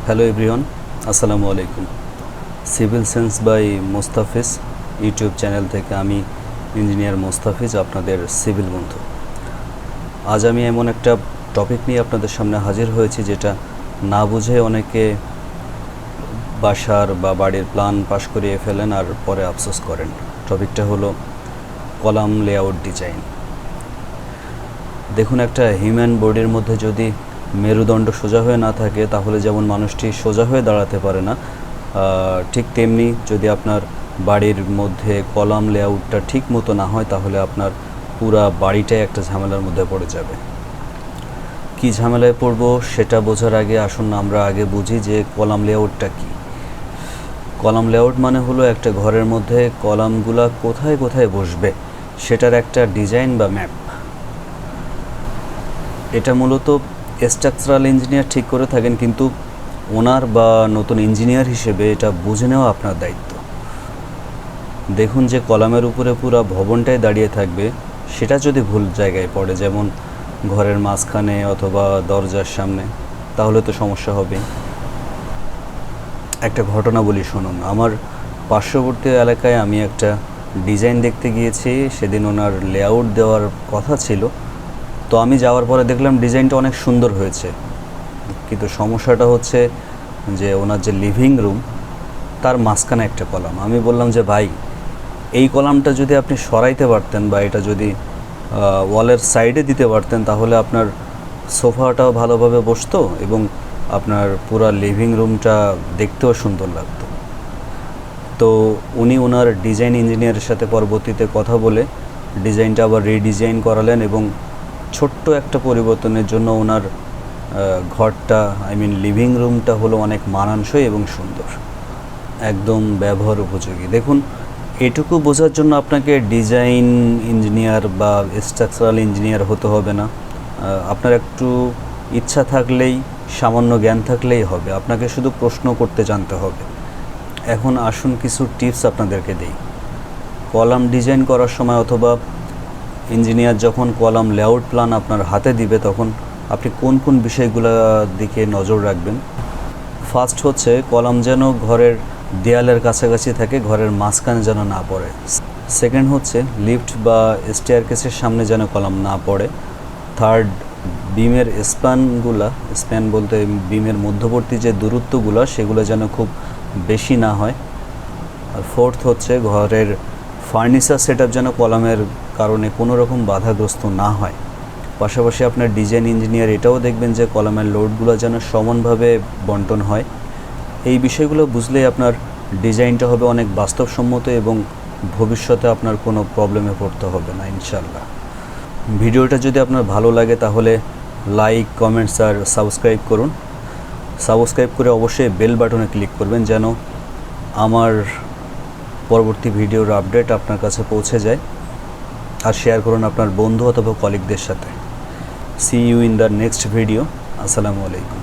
Hello everyone, আসসালামু আলাইকুম। Civil sense by Mostafiz YouTube channel থেকে আমি ইঞ্জিনিয়ার মোস্তাফিজ, আপনাদের সিভিল বন্ধু। আজ আমি এমন একটা টপিক নিয়ে আপনাদের সামনে হাজির হয়েছি যেটা না বুঝে অনেকে বাসার বা বাড়ির প্ল্যান পাশ করিয়ে ফেলেন আর পরে আফসোস করেন। টপিকটা হলো কলাম লেআউট ডিজাইন। দেখুন, একটা হিউম্যান বডির মধ্যে যদি মেরুদণ্ড সোজা হয়ে না থাকে তাহলে যেমন মানুষটি সোজা হয়ে দাঁড়াতে পারে না, ঠিক তেমনি যদি আপনার বাড়ির মধ্যে কলাম লেআউটটা ঠিক মতো না হয় তাহলে আপনার পুরা বাড়িটাই একটা ঝামেলার মধ্যে পড়ে যাবে। কি ঝামেলায় পড়ব সেটা বোঝার আগে আসুন আমরা আগে বুঝি যে কলাম লেআউটটা কী। কলাম লেআউট মানে হলো একটা ঘরের মধ্যে কলামগুলা কোথায় কোথায় বসবে সেটার একটা ডিজাইন বা ম্যাপ। এটা মূলত স্ট্রাকচারাল ইঞ্জিনিয়ার ঠিক করে থাকেন, কিন্তু ওনার বা নতুন ইঞ্জিনিয়ার হিসেবে এটা বুঝে নেওয়া আপনার দায়িত্ব। দেখুন, যে কলামের উপরে পুরো ভবনটাই দাঁড়িয়ে থাকবে সেটা যদি ভুল জায়গায় পড়ে, যেমন ঘরের মাঝখানে অথবা দরজার সামনে, তাহলে তো সমস্যা হবে। একটা ঘটনা বলি শুনুন। আমার পার্শ্ববর্তী এলাকায় আমি একটা ডিজাইন দেখতে গিয়েছি। সেদিন ওনার লেআউট দেওয়ার কথা ছিল, তো আমি যাওয়ার পরে দেখলাম ডিজাইনটা অনেক সুন্দর হয়েছে, কিন্তু সমস্যাটা হচ্ছে যে ওনার যে লিভিং রুম তার মাঝখানে একটা কলাম। আমি বললাম যে ভাই, এই কলামটা যদি আপনি সরাইতে পারতেন বা এটা যদি ওয়ালের সাইডে দিতে পারতেন তাহলে আপনার সোফাটাও ভালোভাবে বসতো এবং আপনার পুরা লিভিং রুমটা দেখতেও সুন্দর লাগতো। তো উনি ওনার ডিজাইন ইঞ্জিনিয়ারের সাথে পরবর্তীতে কথা বলে ডিজাইনটা আবার রিডিজাইন করালেন এবং ছোট্ট একটা পরিবর্তনের জন্য ওনার ঘরটা, লিভিং রুমটা হলো অনেক মানানসই এবং সুন্দর, একদম ব্যবহার উপযোগী। দেখুন, এটুকু বোঝার জন্য আপনাকে ডিজাইন ইঞ্জিনিয়ার বা স্ট্রাকচারাল ইঞ্জিনিয়ার হতে হবে না। আপনার একটু ইচ্ছা থাকলেই, সামান্য জ্ঞান থাকলেই হবে। আপনাকে শুধু প্রশ্ন করতে জানতে হবে। এখন আসুন কিছু টিপস আপনাদেরকে দিই। কলাম ডিজাইন করার সময় অথবা ইঞ্জিনিয়ার যখন কলাম লেআউট প্ল্যান আপনার হাতে দিবে তখন আপনি কোন কোন বিষয়গুলোর দিকে নজর রাখবেন। ফার্স্ট হচ্ছে কলাম যেন ঘরের দেয়ালের কাছাকাছি থাকে, ঘরের মাঝখানে যেন না পড়ে। সেকেন্ড হচ্ছে লিফট বা স্টেয়ারকেসের সামনে যেন কলাম না পড়ে। থার্ড, বিমের স্প্যান বলতে বিমের মধ্যবর্তী যে দূরত্বগুলো সেগুলো যেন খুব বেশি না হয়। আর ফোর্থ হচ্ছে ঘরের ফার্নিচার সেটআপ যেন কলামের কারণে কোনো রকম বাধাগ্রস্ত না হয়। পাশাপাশি আপনার ডিজাইন ইঞ্জিনিয়ার এটাও দেখবেন যে কলামের লোডগুলো যেন সমানভাবে বন্টন হয়। এই বিষয়গুলো বুঝলেই আপনার ডিজাইনটা হবে অনেক বাস্তবসম্মত এবং ভবিষ্যতে আপনার কোনো প্রবলেমে পড়তে হবে না ইনশাল্লাহ। ভিডিওটা যদি আপনার ভালো লাগে তাহলে লাইক, কমেন্টস আর সাবস্ক্রাইব করুন। সাবস্ক্রাইব করে অবশ্যই বেল বাটনে ক্লিক করবেন যেন আমার পরবর্তী ভিডিওর আপডেট আপনার কাছে পৌঁছে যায়। আর শেয়ার করুন আপনার বন্ধু অথবা কলিগদের সাথে। See you in the next video. আসসালামু আলাইকুম।